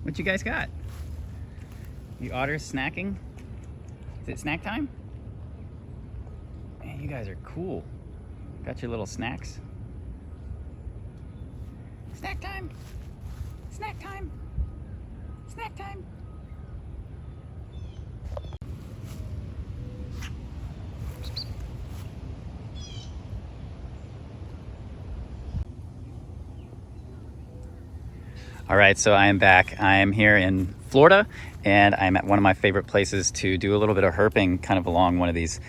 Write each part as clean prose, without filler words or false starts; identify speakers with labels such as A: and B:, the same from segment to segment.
A: What you guys got? You otters snacking? Is it snack time? Man, you guys are cool. Got your little snacks? Snack time! Snack time! Snack time! All right, so I am back. I am here in Florida, and I'm at one of my favorite places to do a little bit of herping, kind of along one of these,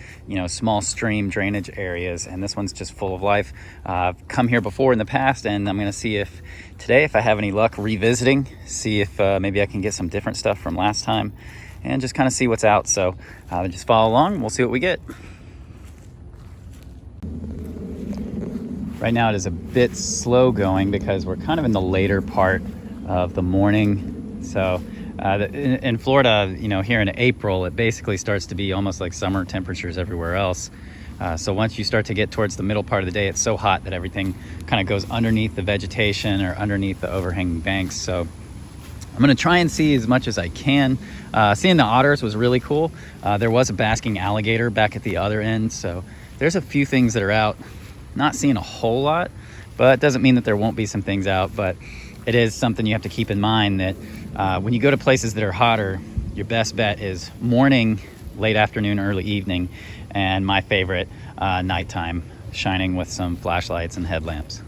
A: small stream drainage areas. And this one's just full of life. I've come here before in the past, and I'm gonna see if today, if I have any luck revisiting, see if maybe I can get some different stuff from last time, and just kind of see what's out. So just follow along. We'll see what we get. Right now it is a bit slow going because we're kind of in the later part of the morning. So in Florida, here in April, it basically starts to be almost like summer temperatures everywhere else. So once you start to get towards the middle part of the day, it's so hot that everything kind of goes underneath the vegetation or underneath the overhanging banks. So I'm gonna try and see as much as I can. Seeing the otters was really cool. There was a basking alligator back at the other end. So there's a few things that are out. Not seeing a whole lot, but it doesn't mean that there won't be some things out. But it is something you have to keep in mind that when you go to places that are hotter, your best bet is morning, late afternoon, early evening, and my favorite, nighttime, shining with some flashlights and headlamps.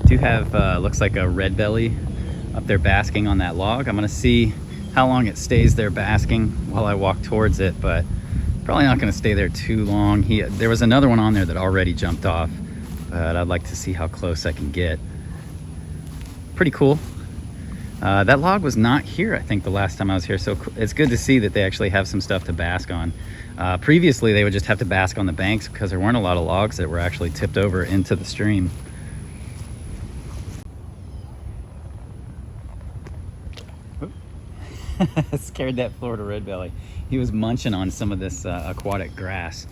A: Do have looks like a red belly up there basking on that log. I'm gonna see how long it stays there basking while I walk towards it, but probably not gonna stay there too long. There was another one on there that already jumped off, but I'd like to see how close I can get. Pretty cool. That log was not here, I think, the last time I was here, so it's good to see that they actually have some stuff to bask on. Previously, they would just have to bask on the banks because there weren't a lot of logs that were actually tipped over into the stream. Scared that Florida red belly. He was munching on some of this aquatic grass.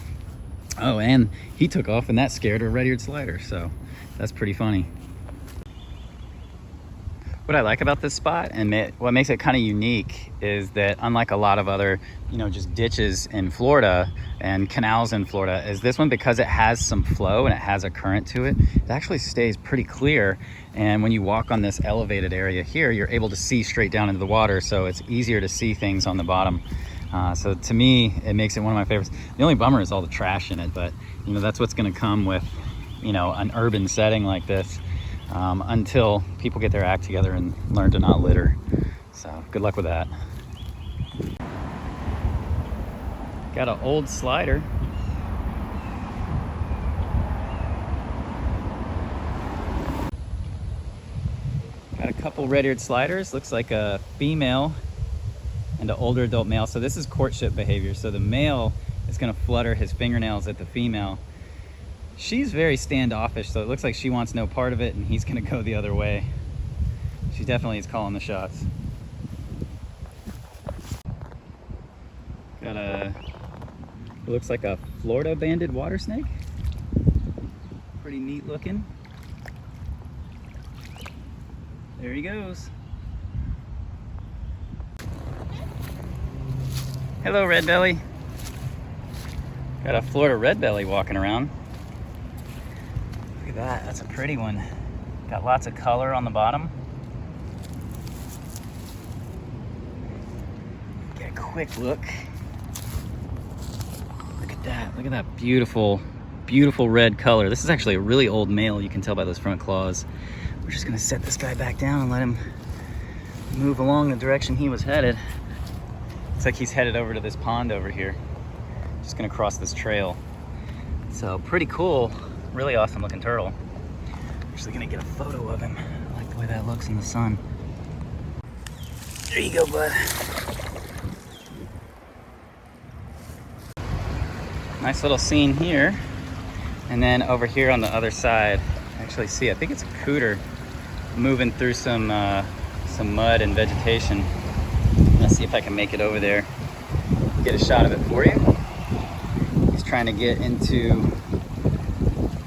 A: Oh, and he took off, and that scared a red-eared slider, so that's pretty funny. What I like about this spot and what makes it kind of unique is that unlike a lot of other, just ditches in Florida and canals in Florida, is this one, because it has some flow and it has a current to it, it actually stays pretty clear. And when you walk on this elevated area here, you're able to see straight down into the water, so it's easier to see things on the bottom. So to me, it makes it one of my favorites. The only bummer is all the trash in it, but that's what's gonna come with, an urban setting like this. Until people get their act together and learn to not litter. So good luck with that. Got an old slider. Got a couple red-eared sliders. Looks like a female and an older adult male. So this is courtship behavior. So the male is gonna flutter his fingernails at the female. She's very standoffish, so it looks like she wants no part of it, and he's gonna go the other way. She definitely is calling the shots. Got it looks like a Florida banded water snake. Pretty neat looking. There he goes. Hello, red belly. Got a Florida red belly walking around. Look at that, that's a pretty one. Got lots of color on the bottom. Get a quick look. Look at that beautiful, beautiful red color. This is actually a really old male, you can tell by those front claws. We're just gonna set this guy back down and let him move along the direction he was headed. Looks like he's headed over to this pond over here. Just gonna cross this trail. So pretty cool. Really awesome looking turtle. Actually gonna get a photo of him. I like the way that looks in the sun. There you go, bud. Nice little scene here. And then over here on the other side, actually see, I think it's a cooter moving through some mud and vegetation. Let's see if I can make it over there, get a shot of it for you. He's trying to get into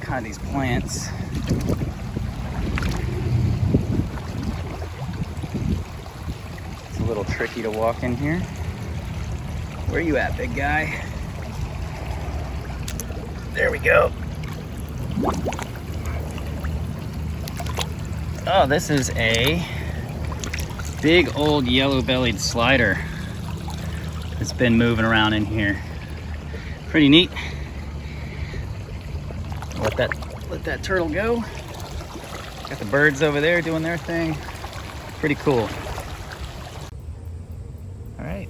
A: kind of these plants. little tricky to walk in here. Where you at, big guy? There we go. Oh, this is a big old yellow-bellied slider. It's been moving around in here. Pretty neat. Let that turtle go. Got the birds over there doing their thing. Pretty cool. All right.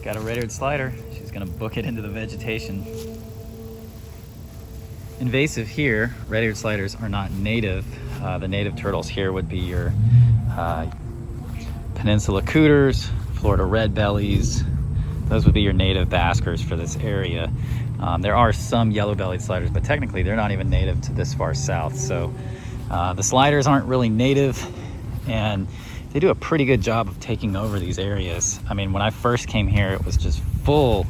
A: Got a red-eared slider. She's gonna book it into the vegetation. Invasive here, red-eared sliders are not native. The native turtles here would be your peninsula cooters, Florida red bellies. Those would be your native baskers for this area. There are some yellow-bellied sliders, but technically they're not even native to this far south. So the sliders aren't really native, and they do a pretty good job of taking over these areas. I mean, when I first came here, it was just full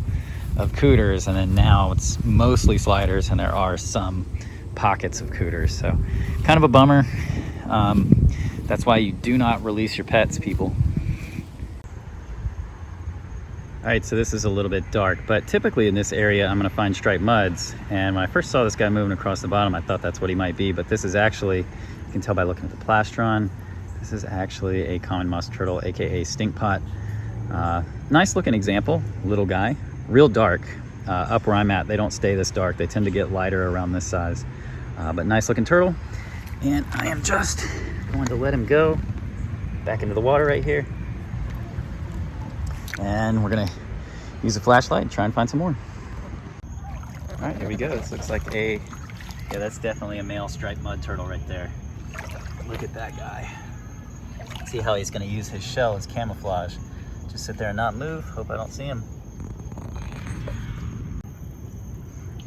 A: of cooters, and then now it's mostly sliders, and there are some pockets of cooters. So kind of a bummer. That's why you do not release your pets, people. All right, so this is a little bit dark, but typically in this area, I'm gonna find striped muds. And when I first saw this guy moving across the bottom, I thought that's what he might be, but this is actually, you can tell by looking at the plastron, this is actually a common musk turtle, AKA stink pot. Nice looking example, little guy, real dark. Up where I'm at, they don't stay this dark. They tend to get lighter around this size, but nice looking turtle. And I am just going to let him go back into the water right here. And we're gonna use a flashlight and try and find some more. All right, here we go. This looks like yeah, that's definitely a male striped mud turtle right there. Look at that guy. See how he's gonna use his shell as camouflage. Just sit there and not move. Hope I don't see him.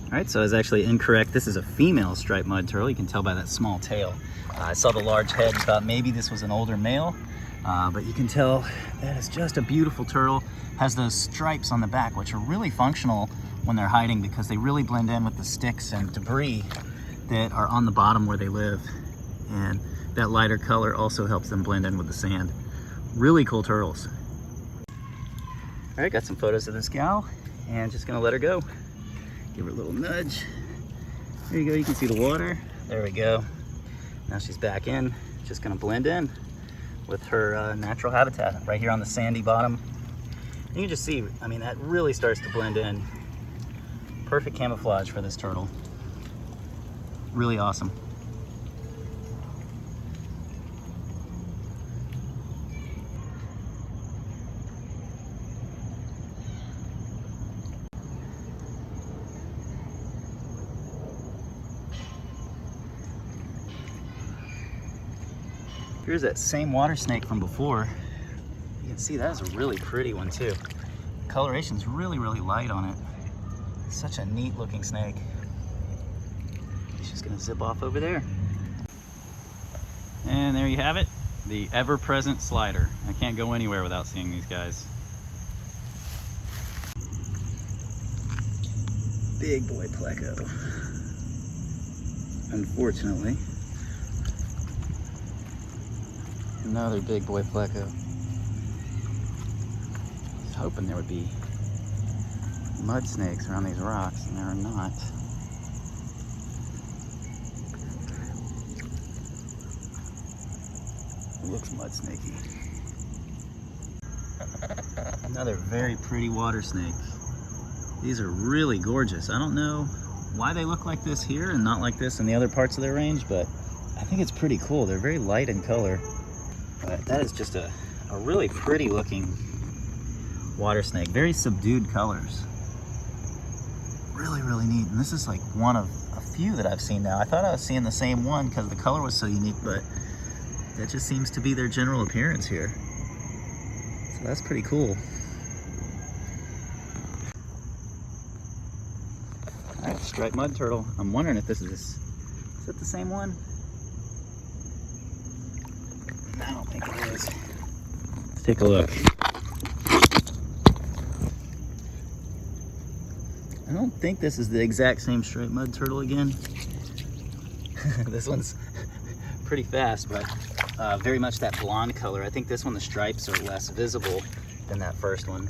A: All right, so I was actually incorrect. This is a female striped mud turtle. You can tell by that small tail. I saw the large head and thought maybe this was an older male. But you can tell that is just a beautiful turtle. Has those stripes on the back, which are really functional when they're hiding because they really blend in with the sticks and debris that are on the bottom where they live. And that lighter color also helps them blend in with the sand. Really cool turtles. All right, got some photos of this gal and just gonna let her go. Give her a little nudge. There you go, you can see the water. There we go. Now she's back in, just gonna blend in with her natural habitat right here on the sandy bottom. You can just see, I mean, that really starts to blend in. Perfect camouflage for this turtle. Really awesome. Here's that same water snake from before. You can see that is a really pretty one too. The coloration's really, really light on it. Such a neat looking snake. She's gonna zip off over there. And there you have it, the ever-present slider. I can't go anywhere without seeing these guys. Big boy pleco. Unfortunately. Another big boy pleco. I was hoping there would be mud snakes around these rocks, and there are not. It looks mud snaky. Another very pretty water snake. These are really gorgeous. I don't know why they look like this here and not like this in the other parts of their range, but I think it's pretty cool. They're very light in color. But that is just a really pretty looking water snake. Very subdued colors. Really, really neat. And this is like one of a few that I've seen now. I thought I was seeing the same one because the color was so unique, but that just seems to be their general appearance here. So that's pretty cool. All right, striped mud turtle. I'm wondering if this is it the same one? I don't think it is. Let's take a look. I don't think this is the exact same striped mud turtle again. This one's pretty fast, but very much that blonde color. I think this one, the stripes are less visible than that first one.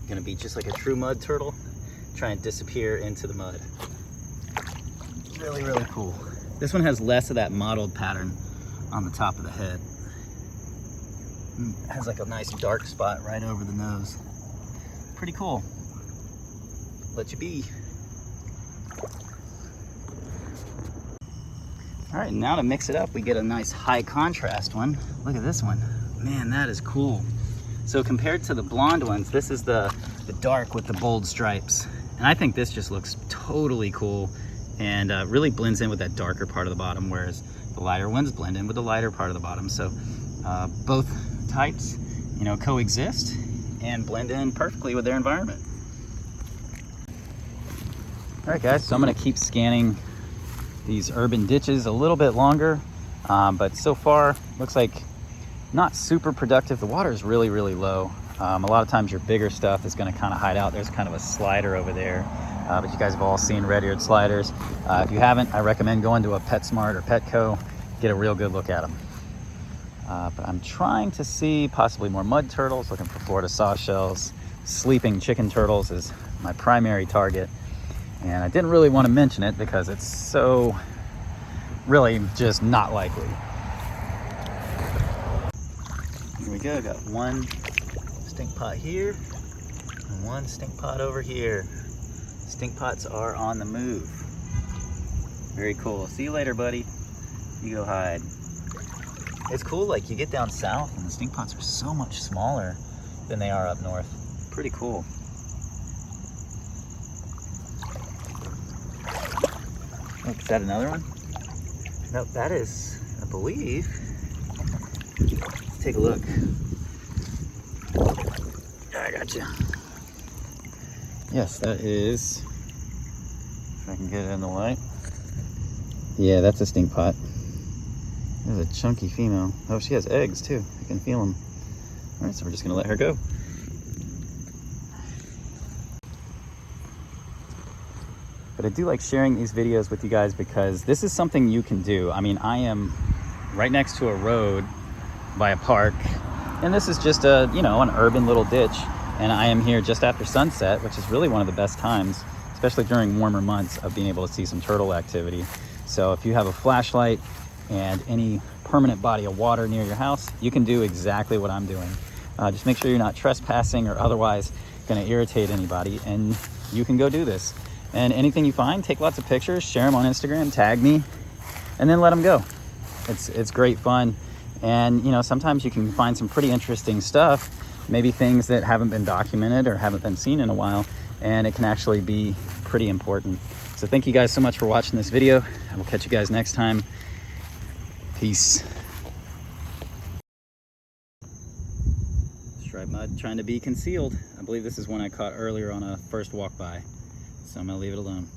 A: Gonna be just like a true mud turtle, try and disappear into the mud. Really, really cool. This one has less of that mottled pattern on the top of the head. It has like a nice dark spot right over the nose. Pretty cool. Let you be. All right, now to mix it up, we get a nice high contrast one. Look at this one. Man, that is cool. So compared to the blonde ones, this is the dark with the bold stripes. And I think this just looks totally cool and really blends in with that darker part of the bottom, whereas the lighter ones blend in with the lighter part of the bottom. So both types, you know, coexist and blend in perfectly with their environment. All right, guys, so I'm gonna keep scanning these urban ditches a little bit longer, but so far looks like not super productive. The water is really, really low. A lot of times your bigger stuff is gonna kind of hide out. There's kind of a slider over there, but you guys have all seen red-eared sliders. If you haven't, I recommend going to a PetSmart or Petco, get a real good look at them. But I'm trying to see possibly more mud turtles, looking for Florida sawshells. Sleeping chicken turtles is my primary target. And I didn't really want to mention it because it's so really just not likely. Here we go, got one stink pot here and one stink pot over here. Stink pots are on the move. Very cool. See you later, buddy. You go hide. It's cool, like you get down south and the stink pots are so much smaller than they are up north. Pretty cool. Oh, is that another one? No, that is, I believe. Let's take a look. I got you. Yes, that is. If I can get it in the light. Yeah, that's a stink pot. There's a chunky female. Oh, she has eggs too. I can feel them. All right, so we're just gonna let her go. But I do like sharing these videos with you guys because this is something you can do. I mean, I am right next to a road by a park, and this is just a, you know, an urban little ditch. And I am here just after sunset, which is really one of the best times, especially during warmer months, of being able to see some turtle activity. So if you have a flashlight and any permanent body of water near your house, you can do exactly what I'm doing. Just make sure you're not trespassing or otherwise gonna irritate anybody, and you can go do this. And anything you find, take lots of pictures, share them on Instagram, tag me, and then let them go. It's great fun. And you know, sometimes you can find some pretty interesting stuff, maybe things that haven't been documented or haven't been seen in a while, and it can actually be pretty important. So thank you guys so much for watching this video. I will catch you guys next time. Peace. Striped mud trying to be concealed. I believe this is one I caught earlier on a first walk by. So I'm gonna leave it alone.